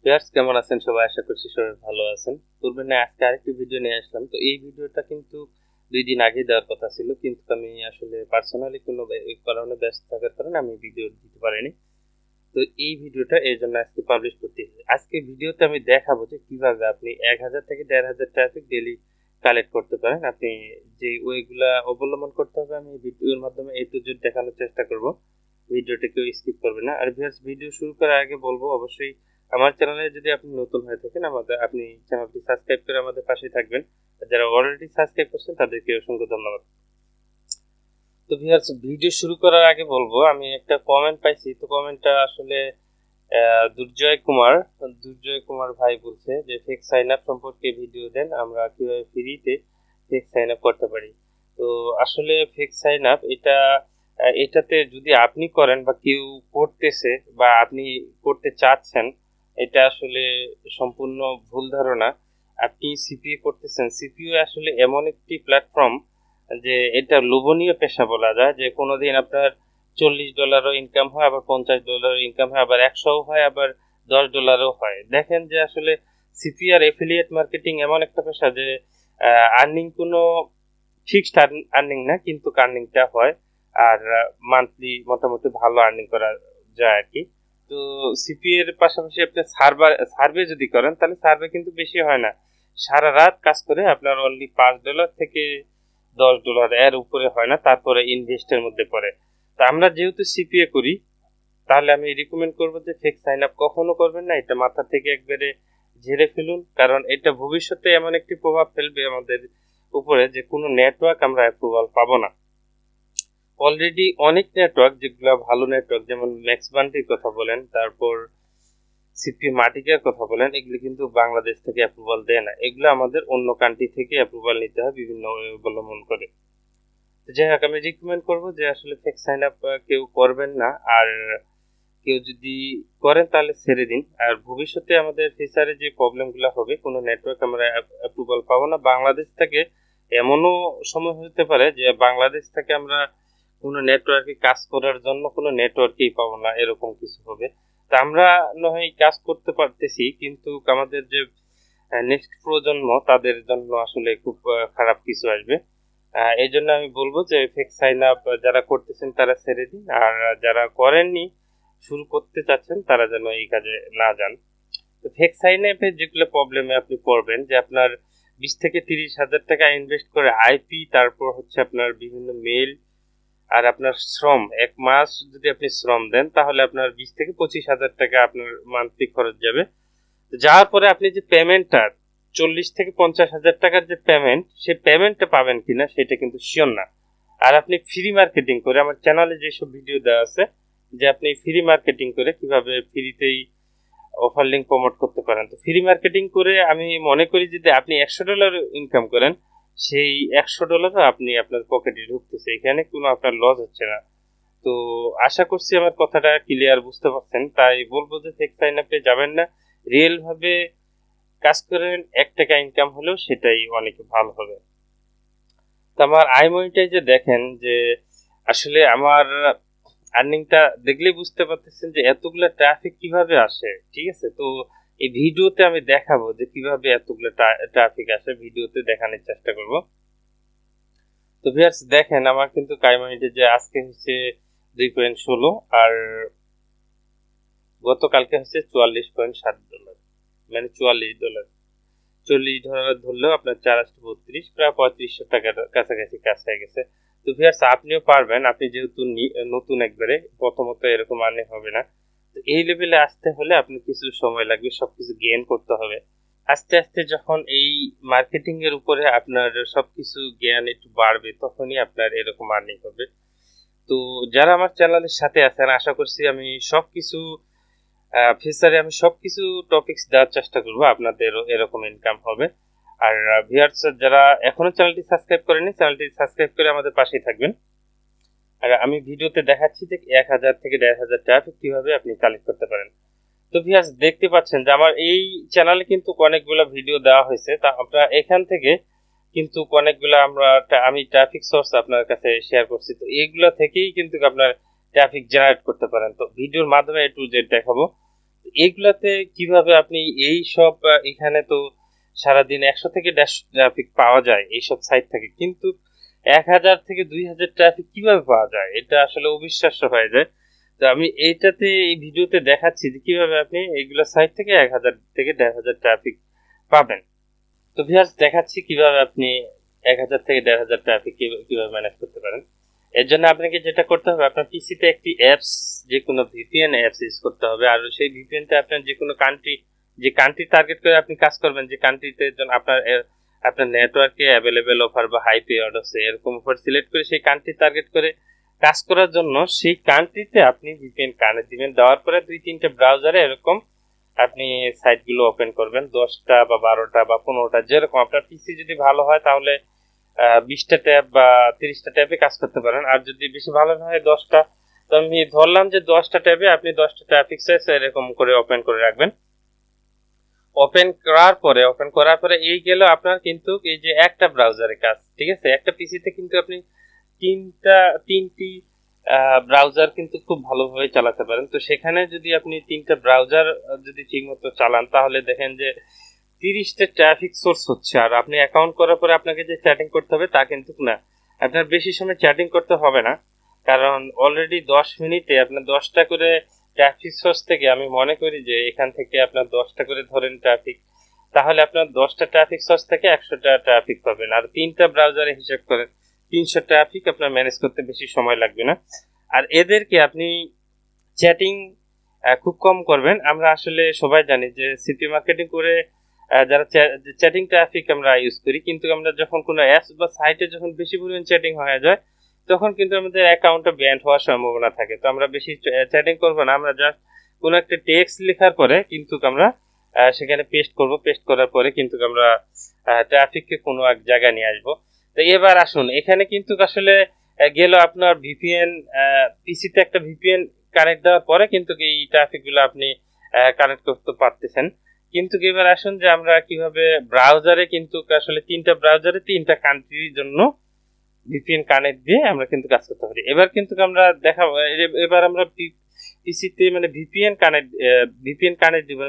Viewers কেমন আছেন সবাই? আশা করছি সবাই ভালো আছেন। পূর্বে না আজকে আরেকটি ভিডিও নিয়ে আসলাম। তো এই ভিডিওটা কিন্তু ২ দিন আগে দেওয়ার কথা ছিল। কিন্তু আমি আসলে পার্সোনালি কোনো কারণে ব্যস্ত থাকার কারণে আমি ভিডিও দিতে পারিনি। তো এই ভিডিওটা এজন্য আজকে পাবলিশ করতেছি। আজকে ভিডিওতে আমি দেখাবো যে কিভাবে আপনি ১,০০০ থেকে ১,৫০০ ট্রাফিক ডেইলি কালেক্ট করতে পারেন। আপনি যে ওয়েগুলা অবলম্বন করতে হবে আমি ভিডিওর মাধ্যমে A to Z দেখানোর চেষ্টা করব। ভিডিওটা কেউ স্কিপ করবে না। আর ভিউয়ার্স ভিডিও শুরু করার আগে বলবো অবশ্যই আমার চ্যানেলে যদি আপনি নতুন হয়ে থাকেন আপনি চ্যানেলটি সাবস্ক্রাইব করে আমাদের পাশে থাকবেন। আর যারা অলরেডি সাবস্ক্রাইব করছেন তাদেরকে অসংখ্য ধন্যবাদ। তো ভিউয়ার্স ভিডিও শুরু করার আগে বলবো আমি একটা কমেন্ট পাইছি। তো কমেন্টটা আসলে দুর্জয় কুমার ভাই বলছে যে ফেক সাইন আপ সম্পর্কে ভিডিও দেন, আমরা কিভাবে ফ্রিতে ফেক সাইন আপ করতে পারি। তো আসলে ফেক সাইন আপ এটাতে যদি আপনি করেন বা কেউ করতেছে বা আপনি করতে চাচ্ছেন, এটা আসলে সম্পূর্ণ ভুল ধারণা। আপনি সিপিএ করতেছেন, সিপিও আসলে এমন একটি প্ল্যাটফর্ম যে এটা লোভনীয় পেশা বলা যায়, যে কোনোদিন আপনার $40 ইনকাম হয়, আবার $50 ইনকাম হয়, আবার 100 হয়, আবার $10 হয়। দেখেন যে আসলে সিপি আর এফিলিয়েট মার্কেটিং এমন একটা পেশা যে আর্নিং কোনো ফিক্সড আর্নিং না, কিন্তু আর্নিংটা হয়। আর মান্থলি মোটামুটি ভালো আর্নিং করা যায় আর কি। তো সিপি এর পাশাপাশি আপনি সার্ভে যদি করেন তাহলে সার্ভে কিন্তু বেশি হয় না। সারা রাত কাজ করে আপনার অনলি $5 থেকে $10 এর উপরে হয় না, তারপরে ইনভেস্টের মধ্যে পড়ে। তো আমরা যেহেতু সিপিএ করি, তাহলে আমি রিকমেন্ড করবো যে ফেক সাইন আপ কখনো করবেন না। এটা মাথা থেকে একবারে ঝেড়ে ফেলুন, কারণ এটা ভবিষ্যতে এমন একটি প্রভাব ফেলবে আমাদের উপরে যে কোনো নেটওয়ার্ক আমরা অ্যাপ্রুভাল পাবো না। অলরেডি অনেক নেটওয়ার্ক যেগুলো ভালো নেটওয়ার্ক, যেমন ম্যাক্স বান্ডির কথা বলেন, তারপর সিপি মার্টিকের কথা বলেন, এগুলো কিন্তু বাংলাদেশ থেকে অ্যাপ্রুভাল দেয় না। এগুলো আমাদের অন্য কান্ট্রি থেকে অ্যাপ্রুভাল নিতে হয় বিভিন্ন অবলম্বন করে। যাই হোক, আমি রিকমেন্ড করবো যে আসলে ফেক সাইন আপ কেউ করবেন না। আর কেউ যদি করেন তাহলে ছেড়ে দিন। আর ভবিষ্যতে আমাদের ফিউচারে যে প্রবলেমগুলো হবে, কোনো নেটওয়ার্ক আমরা অ্যাপ্রুভাল পাবো না বাংলাদেশ থেকে। এমনও সময় হতে পারে যে বাংলাদেশ থেকে আমরা কোনো নেটওয়ার্কে কাজ করার জন্য কোনো নেটওয়ার্কই পাবো না, এরকম কিছু হবে। তা আমরা নয় কাজ করতে পারতেছি, কিন্তু আমাদের যে নেক্সট প্রজন্ম তাদের জন্য আসলে খুব খারাপ কিছু আসবে। এই জন্য আমি বলবো যে ফেক সাইন আপ যারা করতেছেন তারা ছেড়ে দিন, আর যারা করেননি শুরু করতে চাচ্ছেন তারা যেন এই কাজে না যান। তো ফেক সাইন আপে যেগুলো প্রবলেমে আপনি পড়বেন, যে আপনার 20 থেকে 30 হাজার টাকা ইনভেস্ট করে আইপি, তারপর হচ্ছে আপনার বিভিন্ন মেল, আর আপনার শ্রম 1 মাস যদি আপনি শ্রম দেন তাহলে আপনার 20 থেকে 25 হাজার টাকা আপনার মান্থলি খরচ যাবে। যাওয়ার পরে আপনি যে পেমেন্টটা 40 থেকে 50 হাজার টাকার যে পেমেন্ট, সেই পেমেন্টটা পাবেন কিনা সেটা কিন্তু শিওর না। আর আপনি ফ্রি মার্কেটিং করে, আমার চ্যানেলে যেসব ভিডিও দেওয়া আছে যে আপনি ফ্রি মার্কেটিং করে কিভাবে ফ্রিতেই অফার লিঙ্ক প্রমোট করতে পারেন। তো ফ্রি মার্কেটিং করে আমি মনে করি যদি আপনি $100 ইনকাম করেন, সেই $100 আপনি আপনার পকেটে ঢুকতেছে, এখানে কোনো আপনার লস হচ্ছে না। তো আশা করছি আমার কথাটা ক্লিয়ার বুঝতে পারছেন। তাই বলবো যে ফেক সাইন আপে যাবেন না, রিয়েল ভাবে কাজ করেন। $1 ইনকাম হলেও সেটাই অনেক ভালো হবে। তো আমার আই মনিটাইজে দেখেন যে আসলে আমার আর্নিংটা দেখলেই বুঝতে পারতেছেন যে এতগুলো ট্রাফিক কিভাবে আসে। ঠিক আছে, তো এই ভিডিওতে আমি দেখাবো যে কিভাবে এতগুলো ট্রাফিক আসে, ভিডিওতে দেখানোর চেষ্টা করব। তো ভিউয়ার্স দেখেন আমার কিন্তু কাইমানিতে যে আজকে হচ্ছে 2.16, আর গতকালকে হচ্ছে $44.7, মানে $44। 40 ধরলেও আপনার 432, প্রায় 3500 টাকার কাছাকাছি কাজ হয়ে গেছে। তো ভিউয়ার্স আপনিও পারবেন, আপনি যেহেতু নতুন একবারে, প্রথমত এরকম আর্নিং হবে না। তো এই লেভেলে আসতে হলে আপনার কিছু সময় লাগবে, সবকিছু গেইন করতে হবে। আস্তে আস্তে যখন এই মার্কেটিং এর উপরে আপনার সবকিছু জ্ঞান একটু বাড়বে, তখনই আপনার এরকম আর্নিং হবে। তো যারা আমার চ্যানেলের সাথে আছেন, আশা করছি আমি সবকিছু ফিউচারে আমি সবকিছু টপিকস দেওয়ার চেষ্টা করব, আপনাদেরও এরকম ইনকাম হবে। আর ভিউয়ার্স যারা এখনো চ্যানেলটি সাবস্ক্রাইব করেনি, চ্যানেলটি সাবস্ক্রাইব করে আমাদের পাশেই থাকবেন। আর আমি ভিডিওতে দেখাচ্ছি যে 1000 থেকে 1500 টাকা কিভাবে আপনি কালেক্ট করতে পারেন। তো ভিউয়ার্স দেখতে পাচ্ছেন যে আমার এই চ্যানেলে কিন্তু অনেকগুলো ভিডিও দেওয়া হয়েছে, তা আপনারা এখান থেকে কিন্তু অনেকগুলো আমি ট্রাফিক সোর্স আপনার কাছে শেয়ার করছি। তো এইগুলো থেকেই কিন্তু আপনার ট্রাফিক জেনারেট করতে পারেন। তো ভিডিওর মাধ্যমে A to Z দেখাবো। এইগুলাতে কিভাবে আপনি এই সব এখানে তো সারাদিন 100 থেকে 150 ট্রাফিক পাওয়া যায় এইসব সাইট থেকে, কিন্তু 1000 থেকে 2000 ট্রাফিক কিভাবে পাওয়া যায়, এটা আসলে অবিশ্বাস্য হয়ে যায়। তো আমি এইটাতে এই ভিডিওতে দেখাচ্ছি যে কিভাবে আপনি এইগুলো সাইট থেকে 1000 থেকে 1500 ট্রাফিক পাবেন। তো ভিউয়ার্স দেখাচ্ছি কিভাবে আপনি 1000 থেকে 1500 ট্রাফিক কিভাবে ম্যানেজ করতে পারেন। এর জন্য আপনাকে যেটা করতে হবে, আপনার পিসিতে একটি অ্যাপস, যে কোনো ভিপিএন অ্যাপস ইউজ করতে হবে। আর সেই ভিপিএনটা আপনার যে কোনো কান্ট্রি, যে কান্ট্রি টার্গেট করে আপনি কাজ করবেন, যে কান্ট্রিতে আপনার আপনার নেটওয়ার্কে অ্যাভেলেবেল অফার বা হাই পে আছে এরকম অফার সিলেক্ট করে সেই কান্ট্রি টার্গেট করে কাজ করার জন্য সেই কান্ট্রিতে আপনি ভিপিএন কানেক্ট দিবেন। দেওয়ার পরে 2-3টে ব্রাউজারে এরকম আপনি সাইটগুলো ওপেন করবেন, 10টা বা 12টা বা 15টা, যেরকম আপনার পিসি যদি ভালো হয় তাহলে 20টা ট্যাব বা 30টা ট্যাবে কাজ করতে পারেন। আর যদি বেশি ভালো না হয় 10টা, তো আমি ধরলাম যে 10টা ট্যাবে আপনি 10টা ট্রাফিক সাইজ এরকম করে ওপেন করে রাখবেন। ওপেন করার পরে এই গেল আপনার কিন্তু এই যে একটা ব্রাউজারে কাজ, ঠিক আছে। একটা পিসিতে কিন্তু আপনি তিনটি ব্রাউজার কিন্তু খুব ভালোভাবে চালাতে পারেন। তো সেখানে যদি আপনি 3টা ব্রাউজার যদি ঠিকমতো চালান তাহলে দেখেন যে 30টা ট্রাফিক সোর্স হচ্ছে। আর আপনি অ্যাকাউন্ট করার পরে আপনাকে যে চ্যাটিং করতে হবে তা কিন্তু না, আপনার বেশি সময় চ্যাটিং করতে হবে না, কারণ অলরেডি 10 মিনিটে আপনার 10টা করে ট্রাফিক সোর্স থেকে, আমি মনে করি যে এখান থেকে আপনার 10টা করে ধরেন ট্রাফিক, তাহলে আপনার 10টা ট্রাফিক সোর্স থেকে 100টা ট্রাফিক পাবেন। আর 3টা ব্রাউজারে হিসাব করেন 300 ট্রাফিক আপনার ম্যানেজ করতে বেশি সময় লাগবে না। আর এদেরকে আপনি চ্যাটিং খুব কম করবেন। আমরা আসলে সবাই জানি যে সিপি মার্কেটিং করে যারা চ্যাটিং ট্রাফিক আমরা ইউজ করি, কিন্তু আমরা যখন কোনো অ্যাপস বা সাইটে যখন বেশি পরিমাণ চ্যাটিং হয়ে যায় তখন কিন্তু আমাদের অ্যাকাউন্টে ব্যান হওয়ার সম্ভাবনা থাকে। তো আমরা বেশি চ্যাটিং করবো না, আমরা জাস্ট কোনো একটা টেক্সট লেখার পরে কিন্তু আমরা সেখানে পেস্ট করব, পেস্ট করার পরে কিন্তু আমরা ট্রাফিককে কোনো এক জায়গায় নিয়ে আসবো। তো এবার আসুন, এখানে কিন্তু আসলে গেল আপনার ভিপিএন, পিসিতে একটা ভিপিএন কানেক্ট দেওয়ার পরে কিন্তু এই ট্রাফিকগুলো আপনি কানেক্ট করতে পারতেছেন। কিন্তু এবার আসুন যে আমরা কিভাবে ব্রাউজারে কিন্তু আসলে 3টা ব্রাউজারে 3টা কান্ট্রির জন্য ভিপিএন কানেক্ট দিয়ে আমরা কিন্তু কাজ করতে পারি। এবার কিন্তু আমরা দেখাবো, এবার আমরা পিসিতে মানে ভিপিএন কানেক্ট দিব,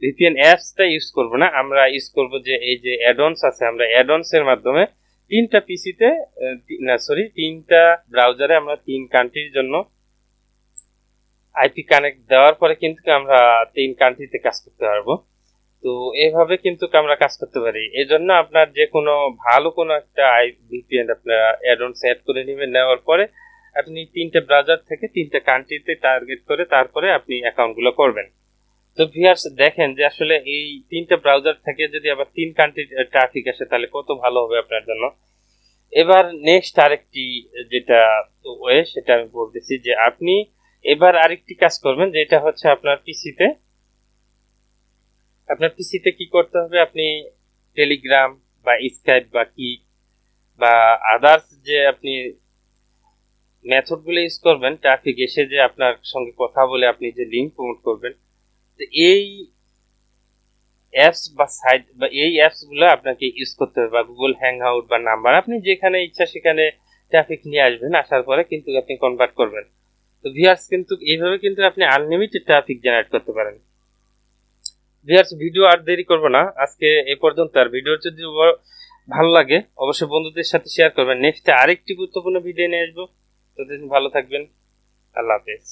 ভিপিএন অ্যাপসটা ইউজ করব না, আমরা ইউজ করব যে এই যে অ্যাডঅনস আছে, আমরা অ্যাডঅনস এর মাধ্যমে 3টা পিসিতে না সরি 3টা ব্রাউজারে আমরা 3 কান্ট্রির জন্য আইপি কানেক্ট দেওয়ার পরে কিন্তু আমরা 3 কান্ট্রিতে কাজ করতে পারবো। তো এইভাবে কিন্তু আমরা কাজ করতে পারি। এজন্য আপনার যে কোনো ভালো কোনো একটা ভিপিএন আপনারা অ্যাডঅনস অ্যাড করে নেবেন, নেওয়ার পরে আপনি 3টে ব্রাউজার থেকে 3টা কান্ট্রিতে টার্গেট করে তারপরে আপনি অ্যাকাউন্টগুলো করবেন। তো ভিউয়ার্স দেখেন যে আসলে এই 3টা ব্রাউজার থেকে যদি আবার 3 কান্ট্রি ট্রাফিক আসে তাহলে কত ভালো হবে আপনার জন্য। এবার নেক্সট আরেকটি যেটা ওয়ে সেটা আমি বলতেছি যে আপনি এবার আরেকটি কাজ করবেন, যেটা হচ্ছে আপনার পিসিতে কি করতে হবে, আপনি টেলিগ্রাম বা স্কাইপ বা কি বা আদার্স যে আপনি মেথডগুলো ইউজ করবেন ট্রাফিক এসে যে আপনার সঙ্গে কথা বলে আপনি যে লিঙ্ক প্রমোট করবেন, তো এই অ্যাপস বা সাইট বা এই অ্যাপসগুলো আপনাকে ইউজ করতে হবে, বা গুগল হ্যাং আউট বা নাম্বার, আপনি যেখানে ইচ্ছা সেখানে ট্রাফিক নিয়ে আসবেন, আসার পরে কিন্তু আপনি কনভার্ট করবেন। তো ভিউয়ার্স কিন্তু এইভাবে কিন্তু আপনি আনলিমিটেড ট্রাফিক জেনারেট করতে পারেন। ভিউয়ার্স ভিডিও আর দেরি করব না, আজকে এই পর্যন্ত। আর ভিডিও যদি ভালো লাগে অবশ্যই বন্ধুদের সাথে শেয়ার করবেন। নেক্সট আরেকটি গুরুত্বপূর্ণ ভিডিও নিয়ে আসবো, ততদিন ভালো থাকবেন। আল্লাহ হাফেজ।